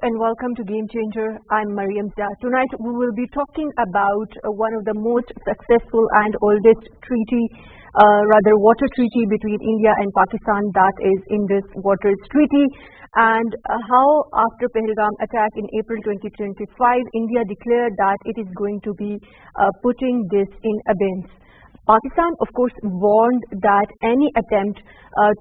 and welcome to Game Changer. I'm Maryam. Tonight we will be talking about one of the most successful and oldest water treaty between India and Pakistan, that is Indus Waters Treaty, and how after Pahalgam attack in April 2025, India declared that it is going to be putting this in abeyance. Pakistan, of course, warned that any attempt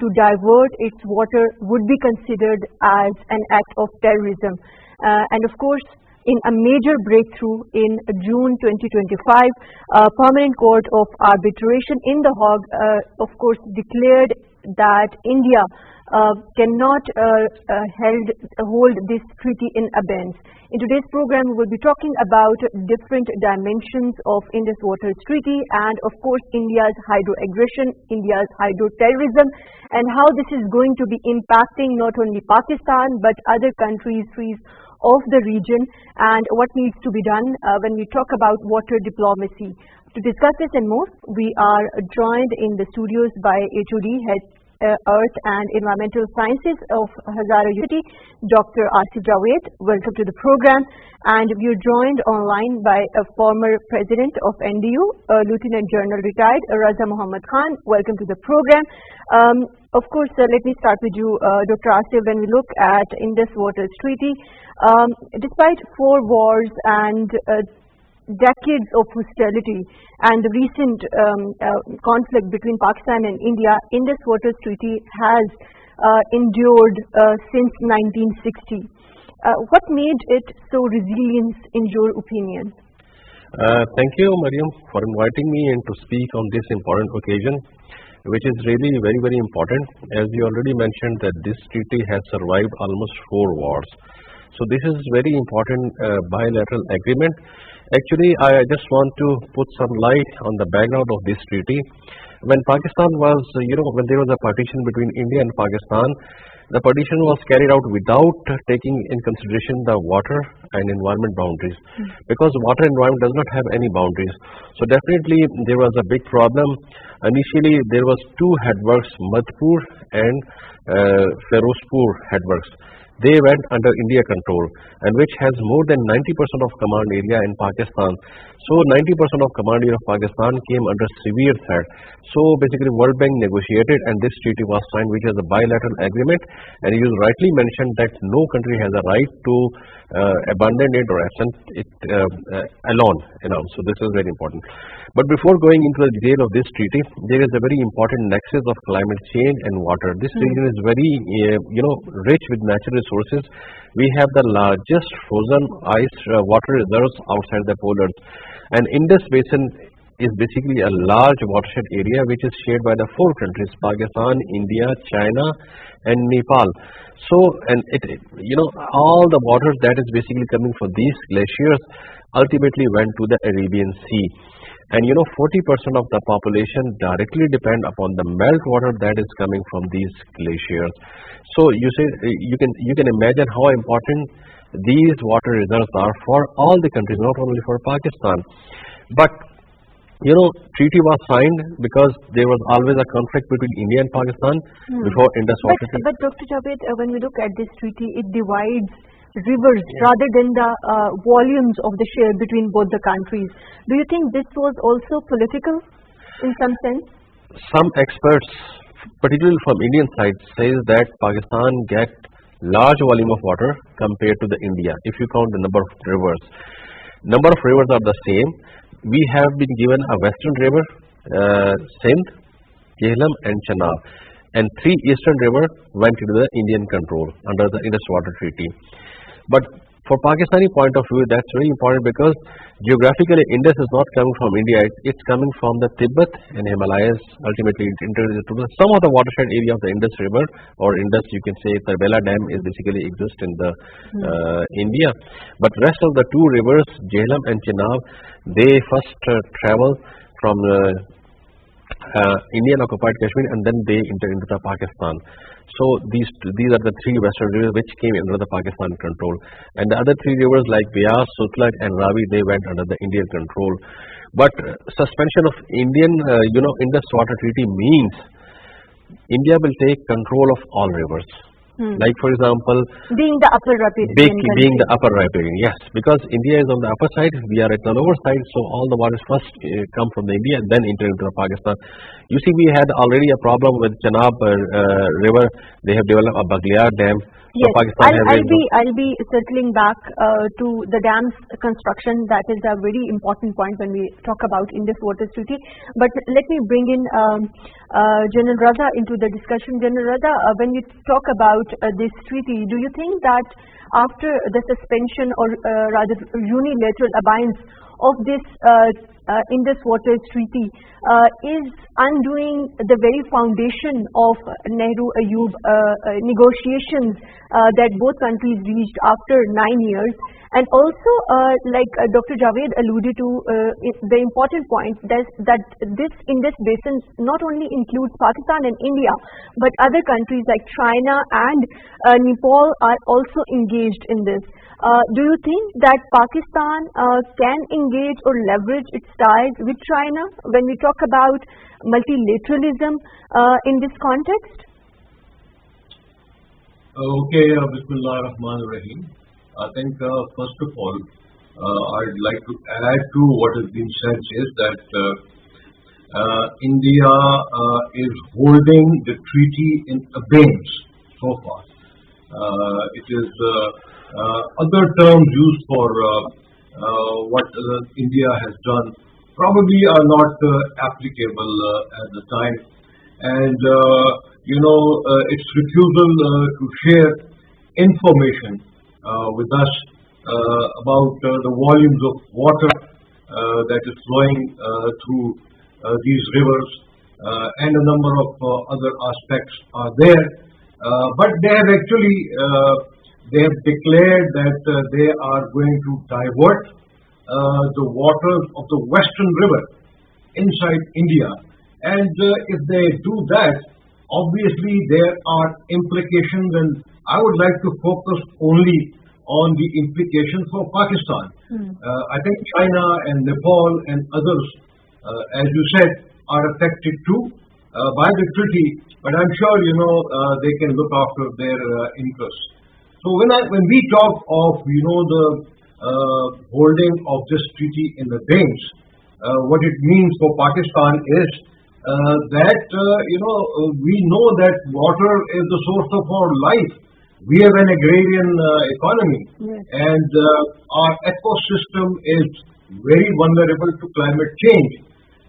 to divert its water would be considered as an act of terrorism. And of course, in a major breakthrough in June 2025, a permanent court of arbitration in The Hague, of course, declared that India cannot hold this treaty in abeyance. In today's program, we will be talking about different dimensions of Indus Waters Treaty and, of course, India's hydro aggression, India's hydro terrorism, and how this is going to be impacting not only Pakistan but other countries of the region, and what needs to be done when we talk about water diplomacy. To discuss this and more, we are joined in the studios by HOD, Head Earth and Environmental Sciences of IWT, Dr. Asif Javed. Welcome to the program. And we are joined online by a former president of NDU, Lieutenant General retired Raza Muhammad Khan. Welcome to the program. Of course, let me start with you, Dr. Asif. When we look at Indus Waters Treaty, despite 4 wars and decades of hostility and the recent conflict between Pakistan and India, Indus Waters Treaty has endured since 1960. What made it so resilient in your opinion? Thank you, Maryam, for inviting me in to speak on this important occasion, which is really very, very important. As you already mentioned that this treaty has survived almost 4 wars. So this is very important bilateral agreement. Actually, I just want to put some light on the background of this treaty. When Pakistan was, when there was a partition between India and Pakistan, the partition was carried out without taking in consideration the water and environment boundaries, because water environment does not have any boundaries. So definitely there was a big problem. Initially, there was 2 headworks, Madhpur and Ferozpur headworks. They went under India control, and which has more than 90% of command area in Pakistan. So 90% of command area of Pakistan came under severe threat. So basically World Bank negotiated and this treaty was signed, which is a bilateral agreement, and you rightly mentioned that no country has a right to abandon it or absent it alone. So this is very important. But before going into the detail of this treaty, there is a very important nexus of climate change and water. This region is very rich with natural resources. We have the largest frozen ice water reserves outside the polars, and Indus Basin is basically a large watershed area which is shared by the 4 countries: Pakistan, India, China and Nepal. So, and all the water that is basically coming from these glaciers ultimately went to the Arabian Sea. And 40% of the population directly depend upon the meltwater that is coming from these glaciers. So you can imagine how important these water reserves are for all the countries, not only for Pakistan. But treaty was signed because there was always a conflict between India and Pakistan before Indus Water Treaty. But Dr. Javed, when we look at this treaty, it divides rivers rather than the volumes of the share between both the countries. Do you think this was also political in some sense? Some experts, particularly from Indian side, says that Pakistan get large volume of water compared to the India. If you count the number of rivers are the same. We have been given a western river, Sindh, Jhelum and Chenab, and 3 eastern rivers went into the Indian control under the Indus Water Treaty. But for Pakistani point of view, that's very important because geographically Indus is not coming from India, it's coming from the Tibet and Himalayas. Ultimately, it enters into some of the watershed area of the Indus River, or Indus, you can say Tarbela Dam is basically exist in the India. But rest of the 2 rivers, Jhelum and Chenab, they first travel from Indian occupied Kashmir, and then they enter into the Pakistan. So these are the 3 western rivers which came under the Pakistan control, and the other 3 rivers like Beas, Sutlej and Ravi, they went under the Indian control. But suspension of Indian Indus Water Treaty means India will take control of all rivers. Like for example, being the upper riparian being the upper riparian, yes, because India is on the upper side, we are at the lower side, so all the waters first come from the India and then enter into the Pakistan. You see, we had already a problem with Chenab river. They have developed a Baghdad dam. So Yes, Pakistan I'll be circling back to the dam's construction. That is a very important point when we talk about Indus Waters Treaty. But let me bring in General Raza into the discussion. General Raza, when you talk about this treaty, do you think that after the suspension or rather unilateral abeyance of this Indus Waters Treaty is undoing the very foundation of Nehru-Ayub negotiations that both countries reached after 9 years, and also like Dr. Javed alluded to, the important point that this Indus basin not only includes Pakistan and India, but other countries like China and Nepal are also engaged in this. Do you think that Pakistan can engage or leverage its ties with China when we talk about multilateralism in this context? Okay, Bismillah ar-Rahman ar-Rahim. I think first of all, I'd like to add to what has been said is that India is holding the treaty in abeyance so far. It is other terms used for what India has done probably are not applicable at the time, and its refusal to share information with us about the volumes of water that is flowing through these rivers and a number of other aspects are there, but they have actually they have declared that they are going to divert the waters of the Western River inside India, and if they do that, obviously there are implications, and I would like to focus only on the implications for Pakistan. I think China and Nepal and others, as you said, are affected too by the treaty, but I'm sure they can look after their interests. So when we talk of the holding of this treaty in the abeyance, what it means for Pakistan is that we know that water is the source of our life. We have an agrarian economy, yes, and our ecosystem is very vulnerable to climate change.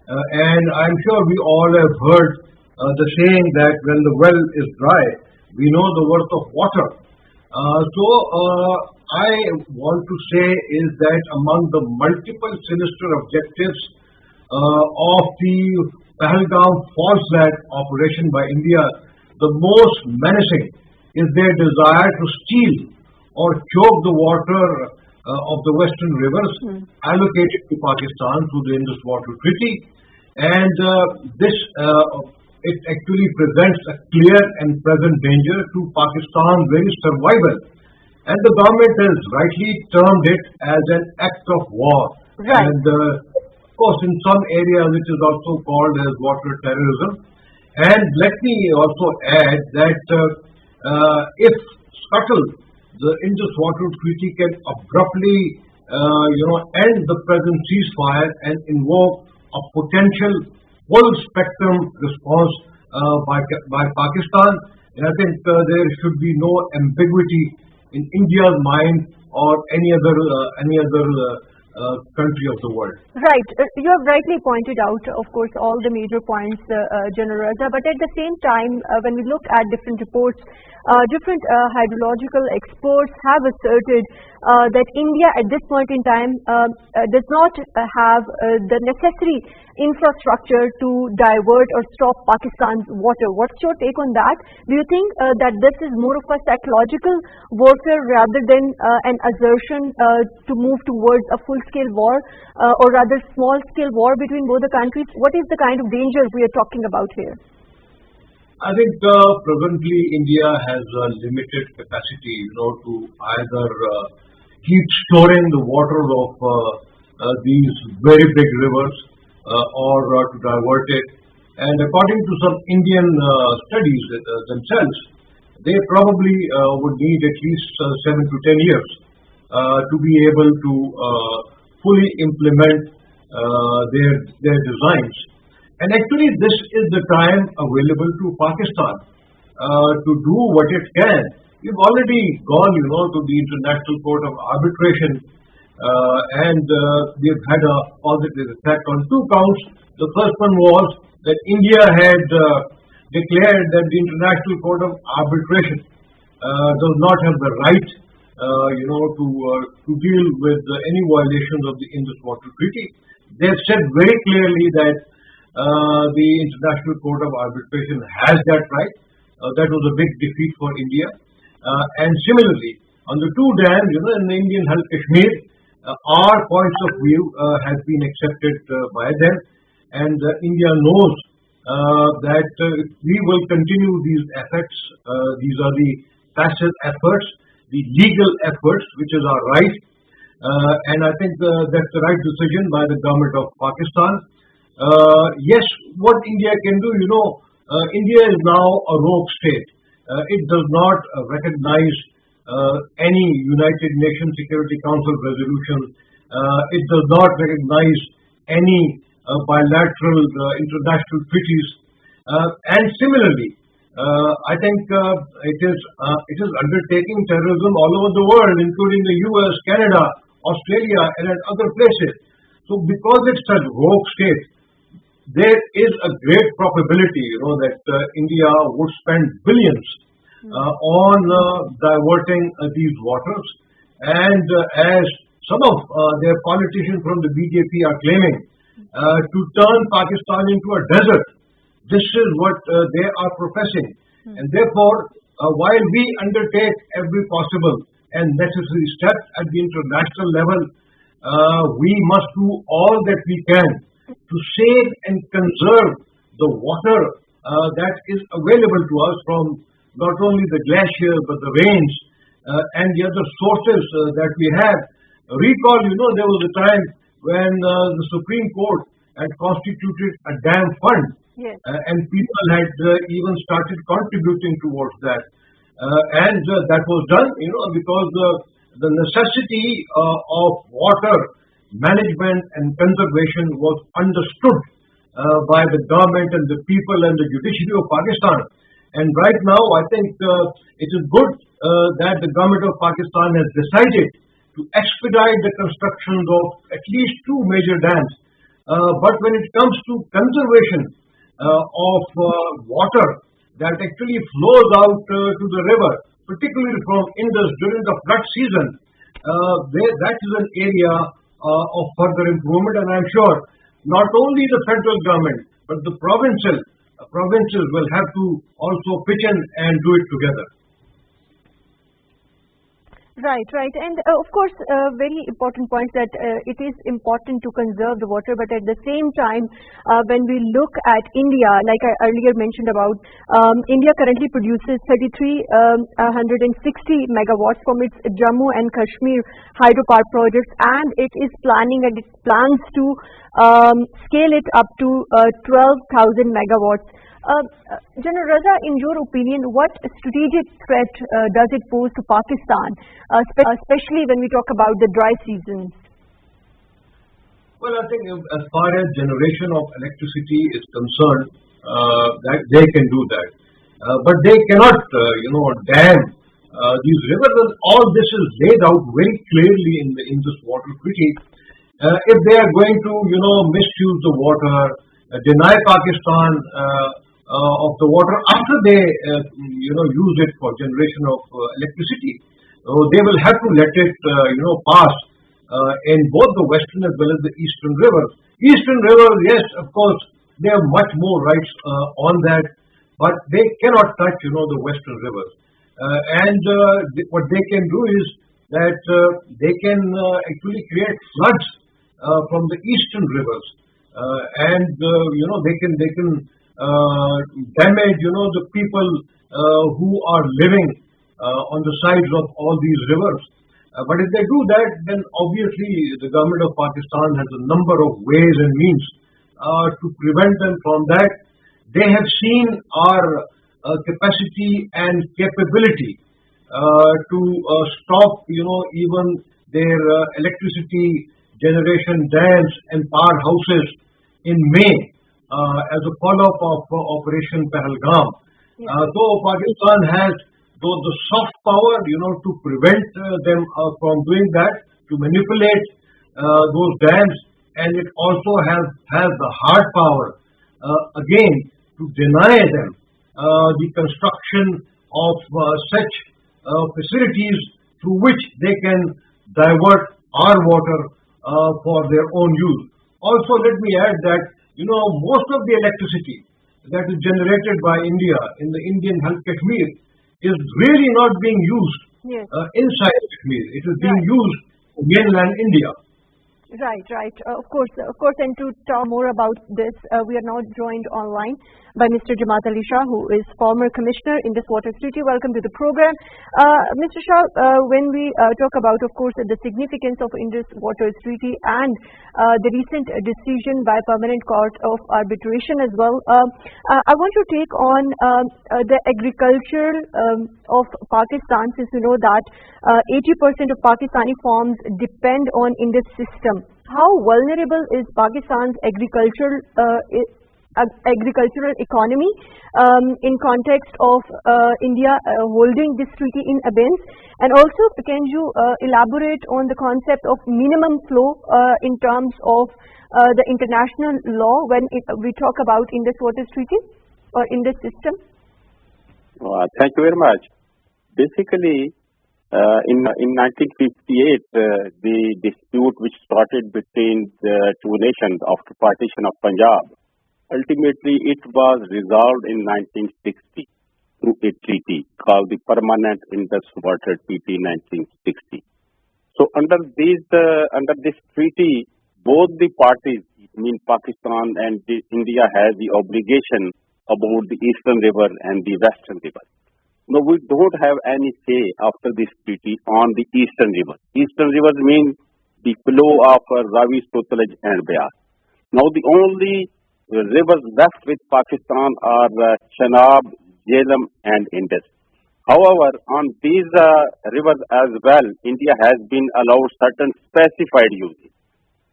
And I'm sure we all have heard the saying that when the well is dry, we know the worth of water. So I want to say is that among the multiple sinister objectives of the Pahalgam false flag operation by India, the most menacing is their desire to steal or choke the water of the western rivers allocated to Pakistan through the Indus Water Treaty, and this it actually presents a clear and present danger to Pakistan's very survival, and the government has rightly termed it as an act of war. Right. And of course, in some areas it is also called as water terrorism. And let me also add that if scuttled, the Indus Water Treaty can abruptly end the present ceasefire and invoke a potential full spectrum response by Pakistan, and I think there should be no ambiguity in India's mind or any other country of the world. Right. You have rightly pointed out, of course, all the major points, General Raza, but at the same time, when we look at different reports, different hydrological experts have asserted that India at this point in time does not have the necessary infrastructure to divert or stop Pakistan's water. What's your take on that? Do you think that this is more of a psychological warfare rather than an assertion to move towards a full-scale war, or rather small-scale war between both the countries? What is the kind of danger we are talking about here? I think presently India has a limited capacity, to either keep storing the water of these very big rivers or to divert it. And according to some Indian studies themselves, they probably would need at least 7 to 10 years to be able to fully implement their designs. And actually, this is the time available to Pakistan to do what it can. We've already gone, to the International Court of Arbitration, and we've had a positive effect on 2 counts. The first one was that India had declared that the International Court of Arbitration does not have the right, to deal with any violations of the Indus Water Treaty. They've said very clearly that the International Court of Arbitration has that right. That was a big defeat for India. And similarly, on the 2 dams, in the Indian held Kashmir, our points of view has been accepted by them, and India knows that we will continue these efforts. These are the passive efforts, the legal efforts, which is our right, and I think that's the right decision by the government of Pakistan. Yes, what India can do, India is now a rogue state. It does not recognize any United Nations Security Council resolution. It does not recognize any bilateral international treaties. And similarly, I think it is undertaking terrorism all over the world, including the US, Canada, Australia, and at other places. So because it's a rogue state, there is a great probability, that India would spend billions on diverting these waters. And as some of their politicians from the BJP are claiming, to turn Pakistan into a desert. This is what they are professing. And therefore, while we undertake every possible and necessary step at the international level, we must do all that we can to save and conserve the water that is available to us from not only the glaciers but the rains and the other sources that we have. Recall, there was a time when the Supreme Court had constituted a dam fund, yes, and people had even started contributing towards that. And that was done, because the necessity of water management and conservation was understood by the government and the people and the judiciary of Pakistan. And right now, I think it is good that the government of Pakistan has decided to expedite the construction of at least 2 major dams. But when it comes to conservation of water that actually flows out to the river, particularly from Indus during the flood season, that is an area of further improvement. And I'm sure not only the federal government but the provinces will have to also pitch in and do it together. Right. And of course, very important point that it is important to conserve the water, but at the same time, when we look at India, like I earlier mentioned about, India currently produces 3,360 megawatts from its Jammu and Kashmir hydropower projects, and it is planning and it plans to scale it up to 12,000 megawatts. General Raza, in your opinion, what strategic threat does it pose to Pakistan, especially when we talk about the dry seasons? Well, I think as far as generation of electricity is concerned, that they can do that, but they cannot, dam these rivers. And all this is laid out very clearly in the Indus Water Treaty. If they are going to, misuse the water, deny Pakistan of the water after they, use it for generation of electricity, they will have to let it, pass in both the western as well as the eastern rivers. Eastern rivers, yes, of course, they have much more rights on that, but they cannot touch, the western rivers. And what they can do is that they can actually create floods from the eastern rivers, and they can damage the people who are living on the sides of all these rivers. But if they do that, then obviously the government of Pakistan has a number of ways and means to prevent them from that. They have seen our capacity and capability to stop, even their electricity generation dams and powerhouses in May as a follow-up of Operation Pahalgam. Though Pakistan has the soft power, to prevent them from doing that, to manipulate those dams, and it also has the hard power again to deny them the construction of such facilities through which they can divert our water for their own use. Also, let me add that most of the electricity that is generated by India in the Indian Hal Kashmir is really not being used inside Kashmir. It is being used in mainland India. Right. Of course. And to talk more about this, we are now joined online by Mr. Jamaat Ali Shah, who is former Commissioner in this Water Treaty. Welcome to the program. Mr. Shah, when we talk about, of course, the significance of Indus Water Treaty and the recent decision by Permanent Court of Arbitration as well, I want to take on the agriculture of Pakistan, since you know that 80% of Pakistani farms depend on Indus system. How vulnerable is Pakistan's agricultural economy in context of India holding this treaty in abeyance? And also, can you elaborate on the concept of minimum flow in terms of the international law when we talk about Indus Water Treaty or Indus system? Thank you very much. Basically, in 1958, the dispute which started between the two nations after partition of Punjab, ultimately it was resolved in 1960 through a treaty called the Permanent Indus Water Treaty 1960. So under this treaty, both the parties, Pakistan and India, has the obligation about the Eastern River and the Western River. No, we don't have any say after this treaty on the Eastern River. Eastern rivers mean the flow of Ravi, Sutlej and Beas. Now the only rivers left with Pakistan are Chenab, Jhelum and Indus. However, on these rivers as well, India has been allowed certain specified uses.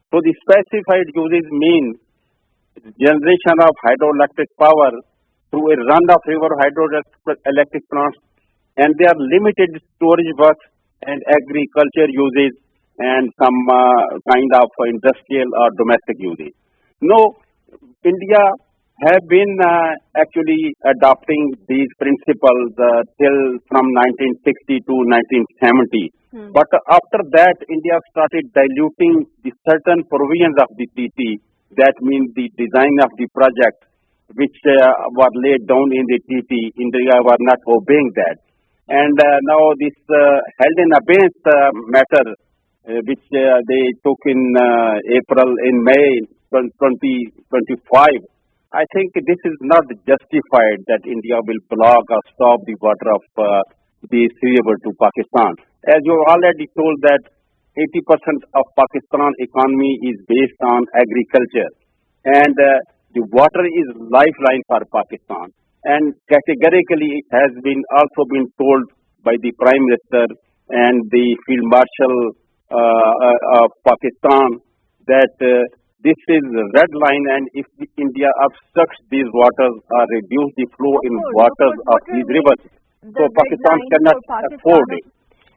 So the specified uses mean generation of hydroelectric power through a run-off river hydroelectric plants, and they are limited storage works and agriculture uses and some kind of industrial or domestic uses. Now, India have been actually adopting these principles till from 1960 to 1970. But after that, India started diluting the certain provisions of the treaty. That means the design of the project, which were laid down in the treaty. India were not obeying that. And now this held in abeyance matter, which they took in May 2025. I think this is not justified that India will block or stop the water of the river to Pakistan. As you already told that 80% of Pakistan economy is based on agriculture. And the water is lifeline for Pakistan, and categorically it has been also been told by the Prime Minister and the Field Marshal of Pakistan that this is a red line, and if India obstructs these waters or reduce the flow in waters of these rivers, so Pakistan cannot afford it.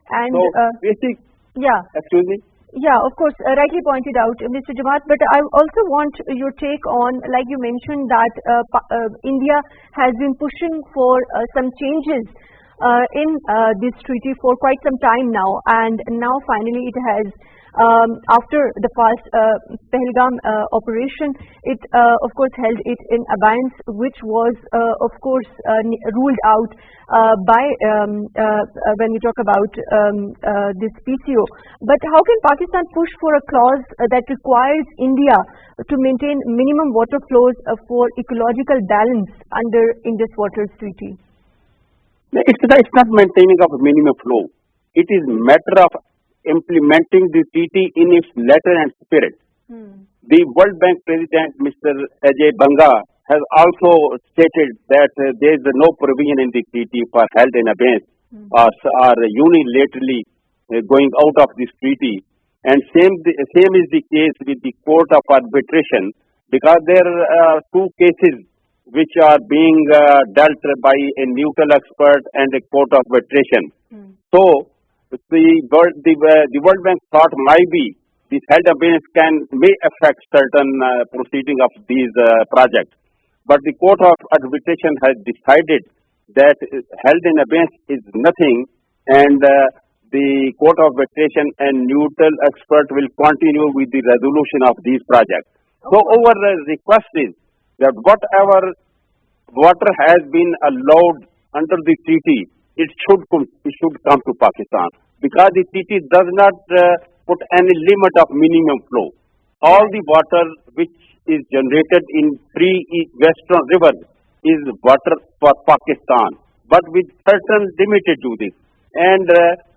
And so excuse me. Yeah, of course, rightly pointed out, Mr. Jamaat, but I also want your take on, like you mentioned, that India has been pushing for some changes in this treaty for quite some time now, and now finally it has, after the past Pahalgam operation, it of course held it in abeyance, which was of course ruled out by when we talk about this PCO. But how can Pakistan push for a clause that requires India to maintain minimum water flows for ecological balance under Indus Water Treaty? It's not maintaining of minimum flow. It is matter of implementing the treaty in its letter and spirit. The World Bank President, Mr. Ajay Banga, has also stated that there is no provision in the treaty for held in abeyance or unilaterally going out of this treaty. And same is the case with the Court of Arbitration, because there are two cases which are being dealt by a neutral expert and a court of arbitration. So the World Bank thought maybe this held abeyance may affect certain proceeding of these projects. But the Court of Arbitration has decided that held in abeyance is nothing, and the Court of Arbitration and neutral expert will continue with the resolution of these projects. So our request is that whatever water has been allowed under the treaty, it should come to Pakistan, because the treaty does not put any limit of minimum flow. All the water which is generated in three western rivers is water for Pakistan, but with certain limited uses. And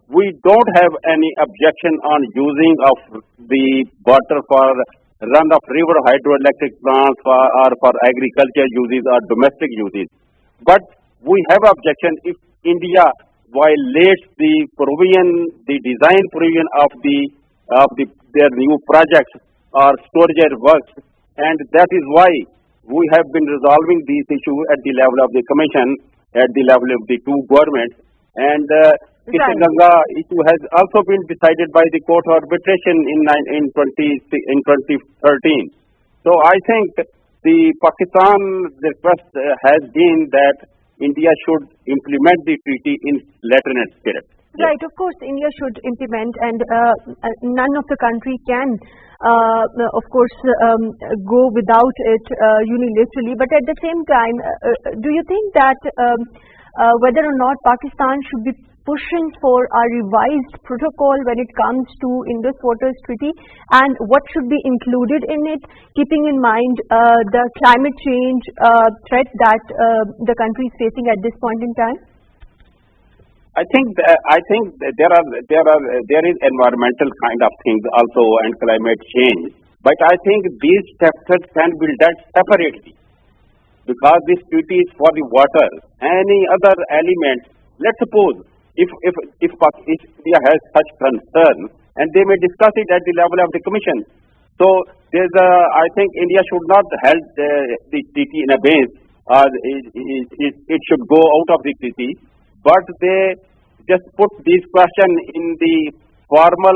we don't have any objection on using of the water for run-off river hydroelectric plants or for agriculture uses or domestic uses. But we have objection if India violates the design provision of their new projects or storage works, and that is why we have been resolving these issues at the level of the Commission, at the level of the two governments, and Ganga issue has also been decided by the Court of Arbitration in 2013. So I think the Pakistan request has been that India should implement the treaty in letter and spirit. Right, of course, India should implement, and none of the country can, of course, go without it unilaterally. But at the same time, do you think that whether or not Pakistan should be pushing for a revised protocol when it comes to Indus Waters Treaty, and what should be included in it, keeping in mind the climate change threat that the country is facing at this point in time? I think there is environmental kind of things also and climate change, but I think these chapters can be dealt separately, because this treaty is for the water. Any other element, let's suppose if India has such concern, and they may discuss it at the level of the Commission. So I think India should not hold the treaty in abeyance, or it should go out of the treaty. But they just put this question in the formal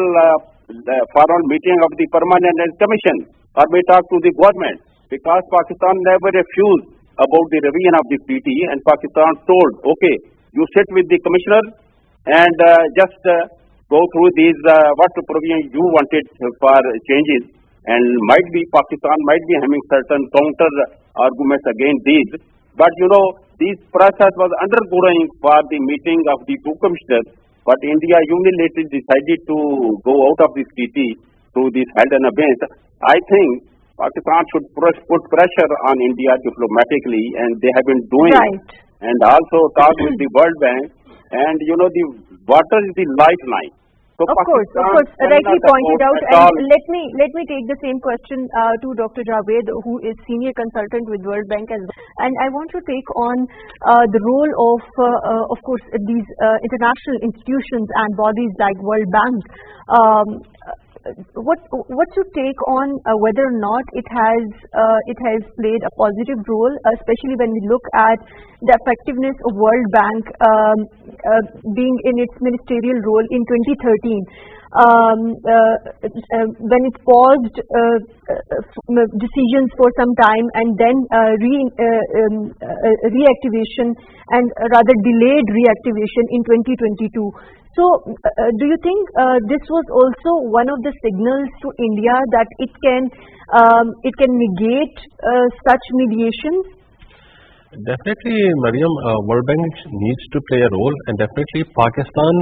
meeting of the Permanent Commission, or may talk to the government, because Pakistan never refused about the revision of the treaty, and Pakistan told, okay, you sit with the commissioner and just go through these what provision you wanted for changes, and might be Pakistan might be having certain counter arguments against these. But this process was undergoing for the meeting of the two commissioners, but India unilaterally decided to go out of this treaty to this held in abeyance. I think Pakistan should put pressure on India diplomatically, and they have been doing it, and also talk with the World Bank. And the water is the lifeline. So of course, rightly pointed out. And let me take the same question to Dr. Javed, who is senior consultant with World Bank as well. And I want to take on the role of course, these international institutions and bodies like World Bank. What's your take on whether or not it has played a positive role, especially when we look at the effectiveness of World Bank being in its ministerial role in 2013, when it paused decisions for some time and then reactivation, and rather delayed reactivation in 2022. So, do you think this was also one of the signals to India that it can negate such mediations? Definitely, Maryam, World Bank needs to play a role, and definitely Pakistan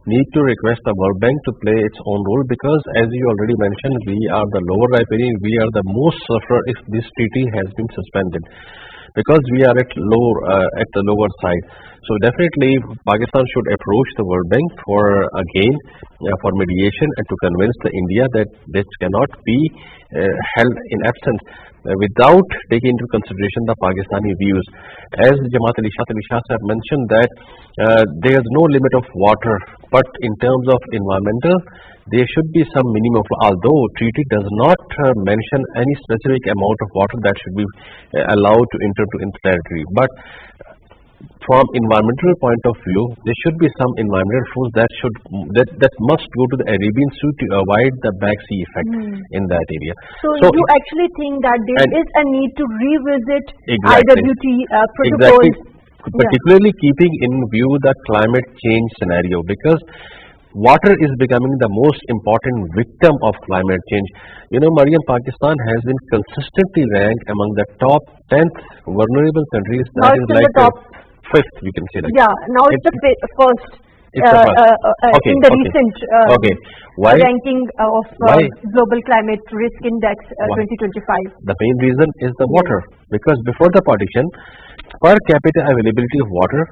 needs to request the World Bank to play its own role, because as you already mentioned, we are the lower riparian, we are the most sufferer if this treaty has been suspended. because we are at the lower side. So definitely Pakistan should approach the World Bank for again for mediation and to convince the India that this cannot be held in absence without taking into consideration the Pakistani views. As Jamaat Ali Shah have mentioned that there is no limit of water, but in terms of environmental, there should be some minimum. Although treaty does not mention any specific amount of water that should be allowed to enter to territory, but from environmental point of view, there should be some environmental rules that must go to the Arabian Sea to avoid the Black Sea effect in that area. So you actually think that there is a need to revisit IWT protocols? Exactly. Particularly keeping in view the climate change scenario, because water is becoming the most important victim of climate change. You know, Maryam, Pakistan has been consistently ranked among the top 10th vulnerable countries. That is like the fifth, we can say. Like yeah, now it's the first. In the recent ranking of Global Climate Risk Index 2025. The main reason is the water, because before the partition, per capita availability of water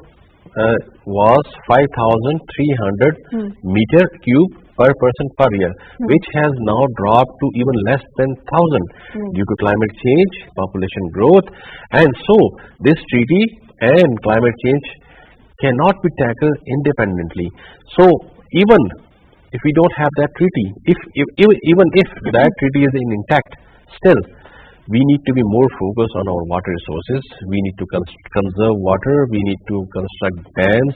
was 5,300 meter cube per person per year, which has now dropped to even less than 1,000 due to climate change, population growth, and so this treaty and climate change cannot be tackled independently. So even if we don't have that treaty, even if that treaty is intact, still we need to be more focused on our water resources. We need to conserve water. We need to construct dams.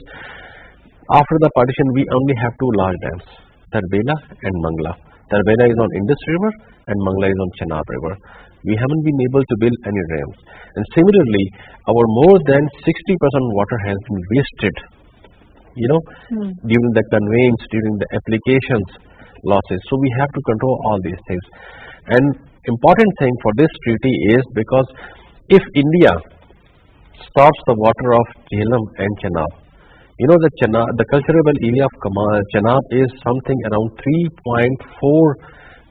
After the partition, we only have two large dams, Tarbela and Mangla. Tarbela is on Indus River and Mangla is on Chenab River. We haven't been able to build any dams. And similarly, our more than 60% water has been wasted, during the conveyance, during the applications losses. So we have to control all these things. And important thing for this treaty is because if India stops the water of Jhelum and Chenab, the cultivable area of Chenab is something around 3.4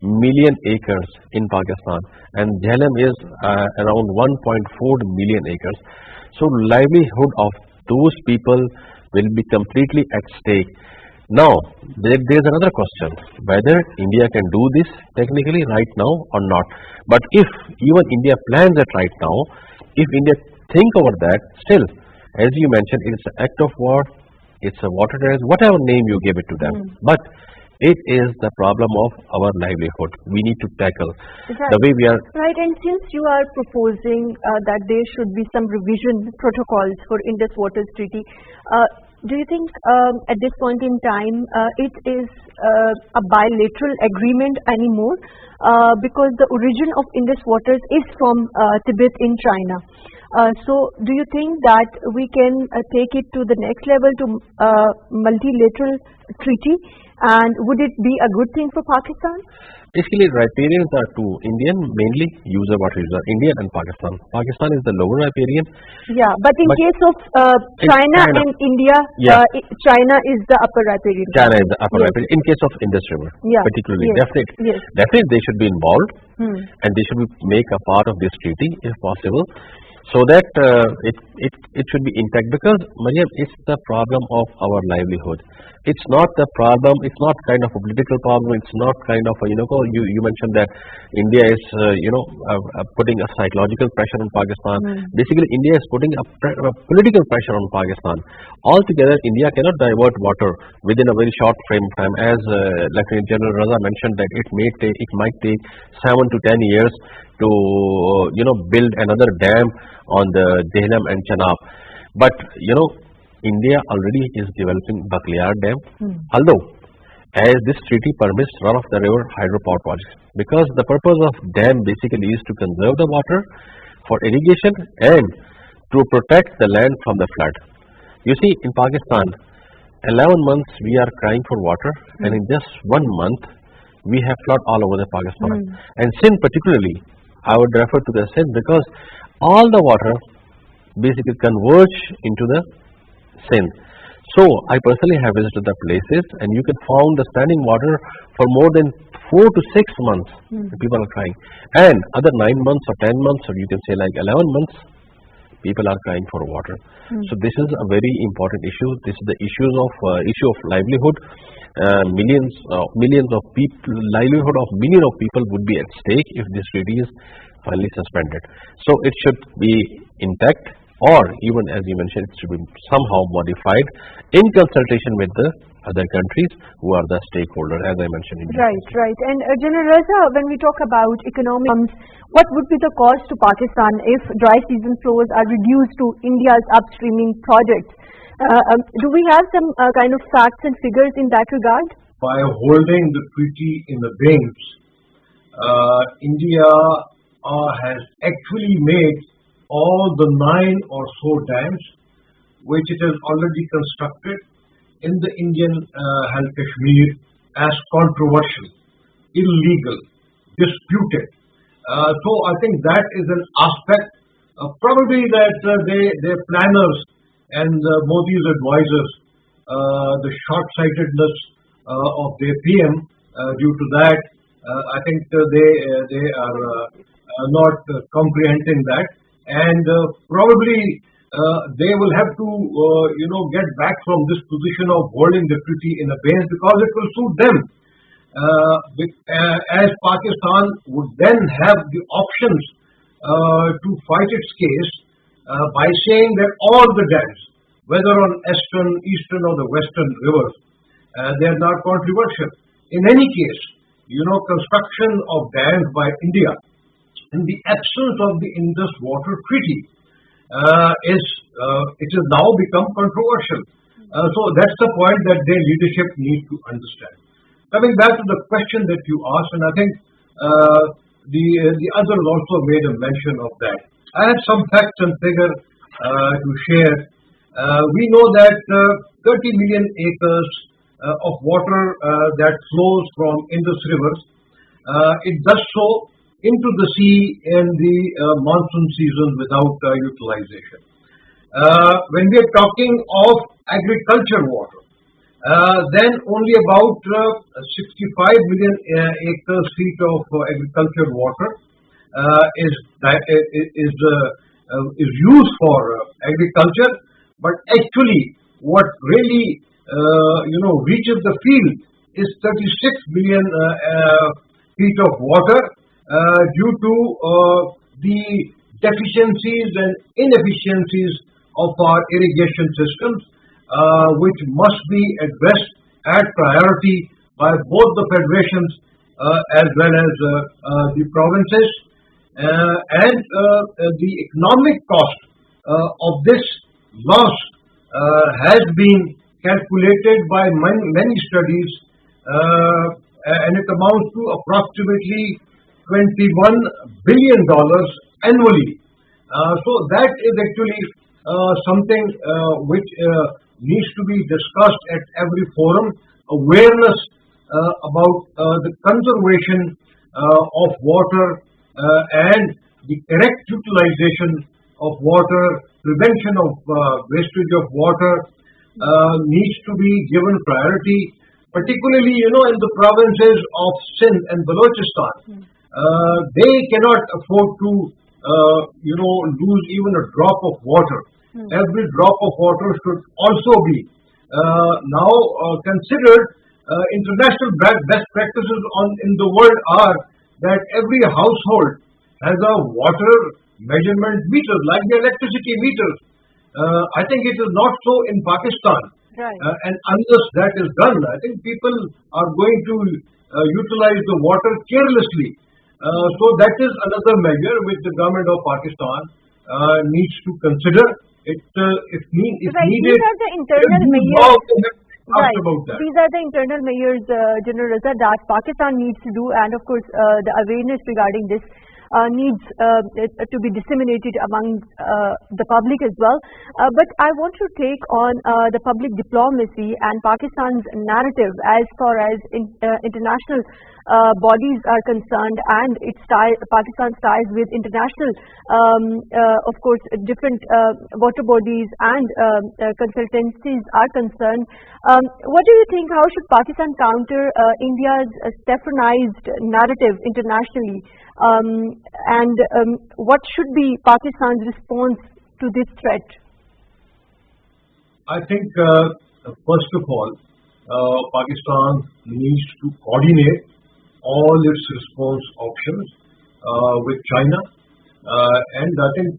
million acres in Pakistan, and Jhelum is around 1.4 million acres. So livelihood of those people will be completely at stake. Now, there's another question, whether India can do this technically right now or not. But if even India plans it right now, if India think over that, still, as you mentioned, it's an act of war, it's a water terrorism, whatever name you give it to them. But it is the problem of our livelihood. We need to tackle the way we are. Right, and since you are proposing that there should be some revision protocols for Indus Waters Treaty, do you think at this point in time it is a bilateral agreement anymore? Because the origin of Indus Waters is from Tibet in China. So do you think that we can take it to the next level to multilateral treaty? And would it be a good thing for Pakistan? Basically, riparians are two. Indian mainly user water user, India and Pakistan. Pakistan is the lower riparian. Yeah, but in case of China and India, China is the upper riparian. China is the upper riparian. In case of Indus River, particularly, definitely they should be involved, and they should make a part of this treaty if possible, so that it should be intact. Because Maryam, it's the problem of our livelihood. It's not the problem. It's not kind of a political problem. It's not kind of a you mentioned that India is putting a psychological pressure on Pakistan. Basically, India is putting a political pressure on Pakistan. Altogether, India cannot divert water within a very short frame of time. As Lieutenant General Raza mentioned that it might take 7 to 10 years to build another dam on the Jhelum and Chenab. But India already is developing Bakliar Dam, although as this treaty permits run-of-the-river hydropower projects, because the purpose of dam basically is to conserve the water for irrigation and to protect the land from the flood. You see, in Pakistan, 11 months we are crying for water, and in just 1 month we have flood all over the Pakistan. And Sindh particularly, I would refer to the Sindh because all the water basically converge into the Sindh. So I personally have visited the places, and you can find the standing water for more than 4 to 6 months. People are crying, and other 9 months or 10 months, or you can say like 11 months, people are crying for water. So this is a very important issue. This is the issue of livelihood. Millions of people, livelihood of millions of people would be at stake if this treaty is finally suspended. So it should be intact, or even as you mentioned, it should be somehow modified in consultation with the other countries who are the stakeholders, as I mentioned. Right. And General Raza, when we talk about economic, what would be the cost to Pakistan if dry season flows are reduced to India's upstreaming projects? Do we have some kind of facts and figures in that regard? By holding the treaty in abeyance, India has actually made all the 9 or so dams which it has already constructed in the Indian Hal Kashmir as controversial, illegal, disputed. So I think that is an aspect, probably that their planners and Modi's advisors, the short-sightedness of their PM, due to that, I think they are not comprehending that, and probably they will have to get back from this position of holding the treaty in abeyance, because it will suit them. As Pakistan would then have the options to fight its case by saying that all the dams, whether on eastern or the western rivers, they are not controversial. In any case, construction of dams by India in the absence of the Indus water treaty it has now become controversial. So that's the point that their leadership needs to understand. Coming back to the question that you asked, and I think the others also made a mention of that. I have some facts and figures to share. We know that 30 million acres of water that flows from Indus rivers, it does so into the sea in the monsoon season without utilization. When we are talking of agriculture water, then only about 65 million feet of agriculture water is used for agriculture, but actually what really reaches the field is 36 million feet of water due to the deficiencies and inefficiencies of our irrigation systems, which must be addressed at priority by both the federations as well as the provinces. And the economic cost of this loss has been calculated by many studies, and it amounts to approximately $21 billion annually. So that is actually something which needs to be discussed at every forum. Awareness about the conservation of water and the correct utilization of water, prevention of wastage of water needs to be given priority, particularly in the provinces of Sindh and Balochistan. They cannot afford to lose even a drop of water. Every drop of water should also be now considered. International best practices in the world are that every household has a water measurement meter, like the electricity meters. I think it is not so in Pakistan. Right. And unless that is done, I think people are going to utilize the water carelessly. So that is another measure which the government of Pakistan needs to consider. If needed. These are the internal measures. Right. About that. These are the internal measures, General Raza, that Pakistan needs to do, and of course the awareness regarding this needs to be disseminated among the public as well. But I want to take on the public diplomacy and Pakistan's narrative as far as international bodies are concerned, and Pakistan's ties with international, of course, different water bodies and consultancies are concerned. What do you think? How should Pakistan counter India's Stephanized narrative internationally? And what should be Pakistan's response to this threat? I think first of all, Pakistan needs to coordinate all its response options with China, and I think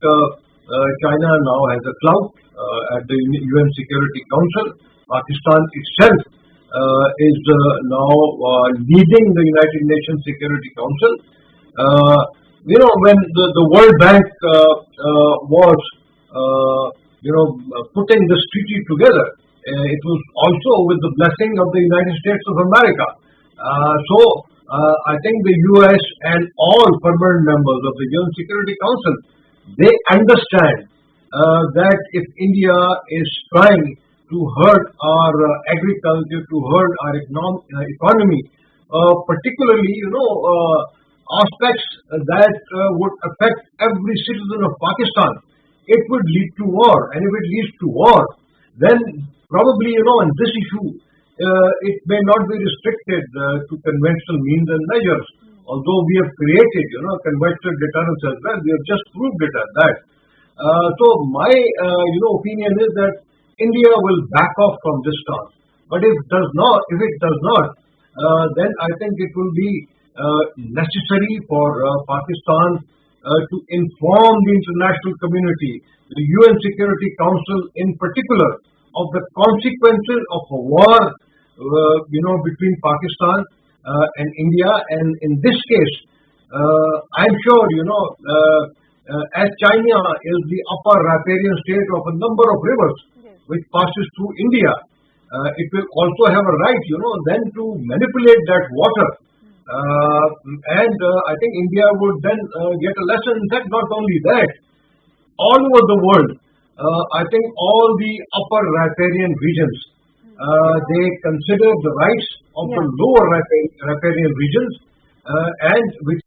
China now has a clout at the UN Security Council. Pakistan itself is now leading the United Nations Security Council. When the World Bank was putting this treaty together, it was also with the blessing of the United States of America. I think the US and all permanent members of the UN Security Council, they understand that if India is trying to hurt our agriculture, to hurt our economy, particularly aspects that would affect every citizen of Pakistan, it would lead to war. And if it leads to war, then probably in this issue it may not be restricted to conventional means and measures. Although we have created conventional deterrence as well, we have just proved it as that. So my opinion is that India will back off from this stance. But if it does not, then I think it will be necessary for Pakistan to inform the international community, the UN Security Council in particular, of the consequences of a war, between Pakistan and India. And in this case, I'm sure, as China is the upper riparian state of a number of rivers which passes through India, it will also have a right, then to manipulate that water. And I think India would then get a lesson. In fact, not only that, all over the world, I think all the upper riparian regions, they consider the rights of the lower riparian regions, and which